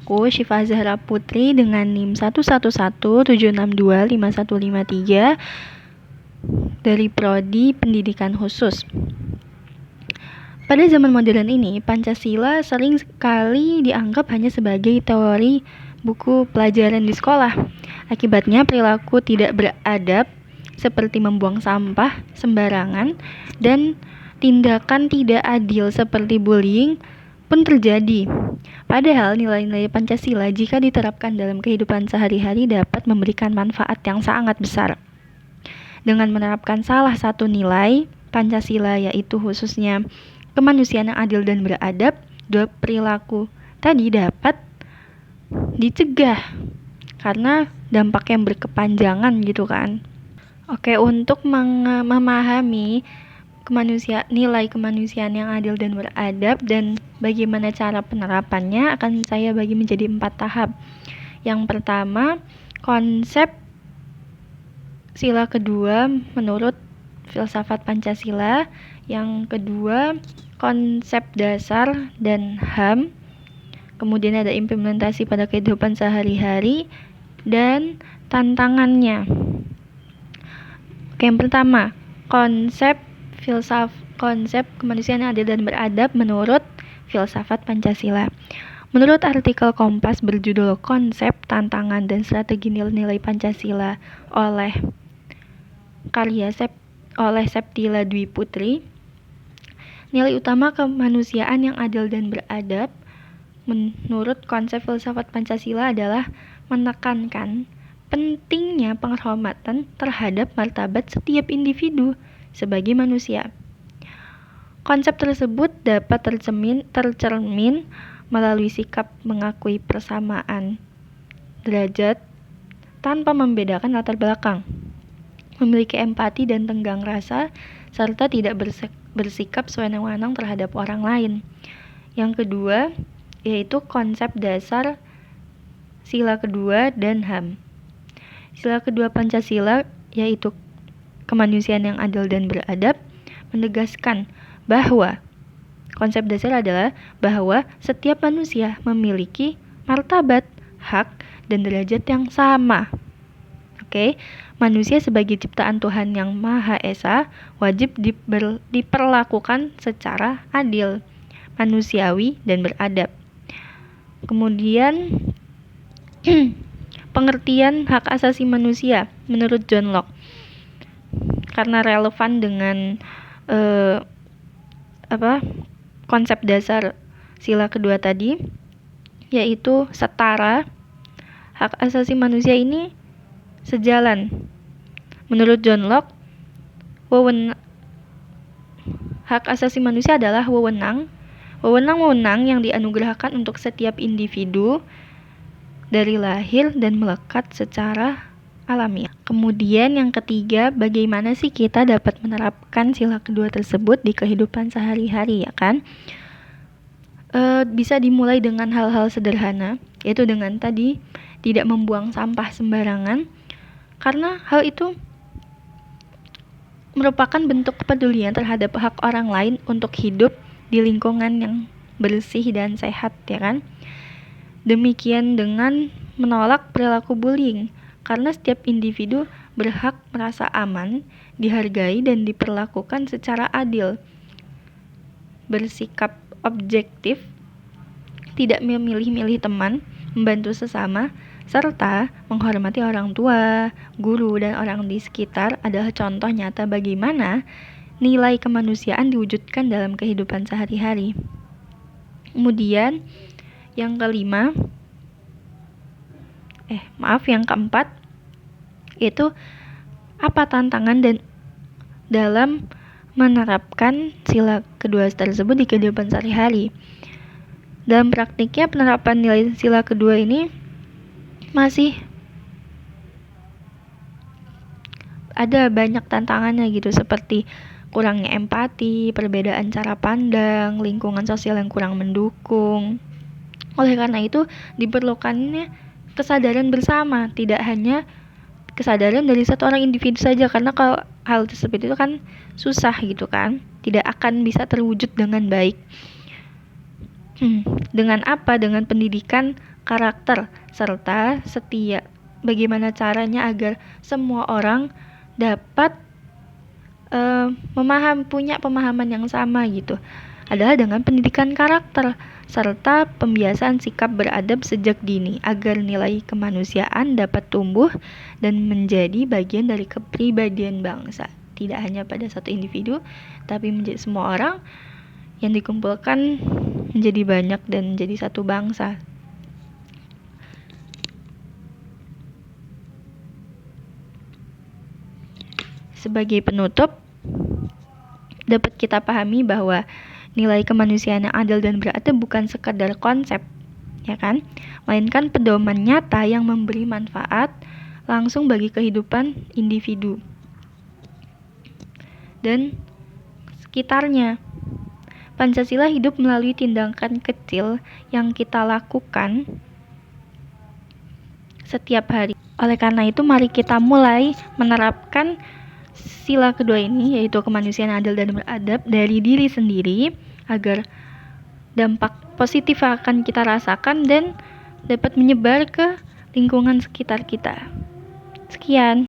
aku Syifa Zahra Putri dengan NIM 11176251153 dari Prodi Pendidikan Khusus. Pada zaman modern ini, Pancasila sering sekali dianggap hanya sebagai teori buku pelajaran di sekolah. Akibatnya perilaku tidak beradab seperti membuang sampah sembarangan dan tindakan tidak adil seperti bullying pun terjadi. Padahal nilai-nilai Pancasila jika diterapkan dalam kehidupan sehari-hari dapat memberikan manfaat yang sangat besar. Dengan menerapkan salah satu nilai Pancasila, yaitu khususnya kemanusiaan yang adil dan beradab, dua perilaku tadi dapat dicegah karena dampak yang berkepanjangan gitu kan. Oke, untuk memahami nilai kemanusiaan yang adil dan beradab dan bagaimana cara penerapannya akan saya bagi menjadi 4 tahap. Yang pertama, konsep sila kedua menurut filsafat Pancasila. Yang kedua, konsep dasar dan HAM. Kemudian ada implementasi pada kehidupan sehari-hari dan tantangannya. Oke, yang pertama, konsep kemanusiaan yang adil dan beradab menurut filsafat Pancasila. Menurut artikel Kompas berjudul Konsep, Tantangan, dan Strategi Nilai-Nilai Pancasila oleh Septila Dwi Putri, nilai utama kemanusiaan yang adil dan beradab menurut konsep filsafat Pancasila adalah menekankan pentingnya penghormatan terhadap martabat setiap individu sebagai manusia. Konsep tersebut dapat tercermin melalui sikap mengakui persamaan derajat tanpa membedakan latar belakang, memiliki empati dan tenggang rasa, serta tidak bersikap sewenang-wenang terhadap orang lain. Yang kedua, yaitu konsep dasar sila kedua dan HAM. Sila kedua Pancasila, yaitu kemanusiaan yang adil dan beradab, menegaskan bahwa konsep dasar adalah bahwa setiap manusia memiliki martabat, hak, dan derajat yang sama. Oke, manusia sebagai ciptaan Tuhan yang Maha Esa wajib diperlakukan secara adil, manusiawi, dan beradab. Kemudian pengertian hak asasi manusia menurut John Locke, karena relevan dengan konsep dasar sila kedua tadi, yaitu setara. Hak asasi manusia ini sejalan. Menurut John Locke, hak asasi manusia adalah wewenang yang dianugerahkan untuk setiap individu dari lahir dan melekat secara alamiah. Kemudian yang ketiga, bagaimana sih kita dapat menerapkan sila kedua tersebut di kehidupan sehari-hari, ya kan? Bisa dimulai dengan hal-hal sederhana, yaitu dengan tadi tidak membuang sampah sembarangan, karena hal itu merupakan bentuk kepedulian terhadap hak orang lain untuk hidup di lingkungan yang bersih dan sehat, ya kan? Demikian dengan menolak perilaku bullying, karena setiap individu berhak merasa aman, dihargai, dan diperlakukan secara adil. Bersikap objektif, tidak memilih-milih teman, membantu sesama, serta menghormati orang tua, guru, dan orang di sekitar adalah contoh nyata bagaimana nilai kemanusiaan diwujudkan dalam kehidupan sehari-hari. Kemudian yang keempat, yaitu apa tantangan dalam menerapkan sila kedua tersebut di kehidupan sehari-hari. Dalam praktiknya, penerapan nilai sila kedua ini masih ada banyak tantangannya gitu, seperti kurangnya empati, perbedaan cara pandang, lingkungan sosial yang kurang mendukung. Oleh karena itu, diperlukannya kesadaran bersama, tidak hanya kesadaran dari satu orang individu saja, karena kalau hal tersebut itu kan susah gitu kan, tidak akan bisa terwujud dengan baik. Dengan apa? Dengan pendidikan karakter serta setia. Bagaimana caranya agar semua orang dapat punya pemahaman yang sama gitu, adalah dengan pendidikan karakter serta pembiasaan sikap beradab sejak dini agar nilai kemanusiaan dapat tumbuh dan menjadi bagian dari kepribadian bangsa, tidak hanya pada satu individu tapi menjadi semua orang yang dikumpulkan menjadi banyak dan menjadi satu bangsa. Sebagai penutup, dapat kita pahami bahwa nilai kemanusiaan yang adil dan beradab bukan sekadar konsep, ya kan? Melainkan pedoman nyata yang memberi manfaat langsung bagi kehidupan individu dan sekitarnya. Pancasila hidup melalui tindakan kecil yang kita lakukan setiap hari. Oleh karena itu, mari kita mulai menerapkan sila kedua ini, yaitu kemanusiaan adil dan beradab dari diri sendiri, agar dampak positif akan kita rasakan dan dapat menyebar ke lingkungan sekitar kita. Sekian.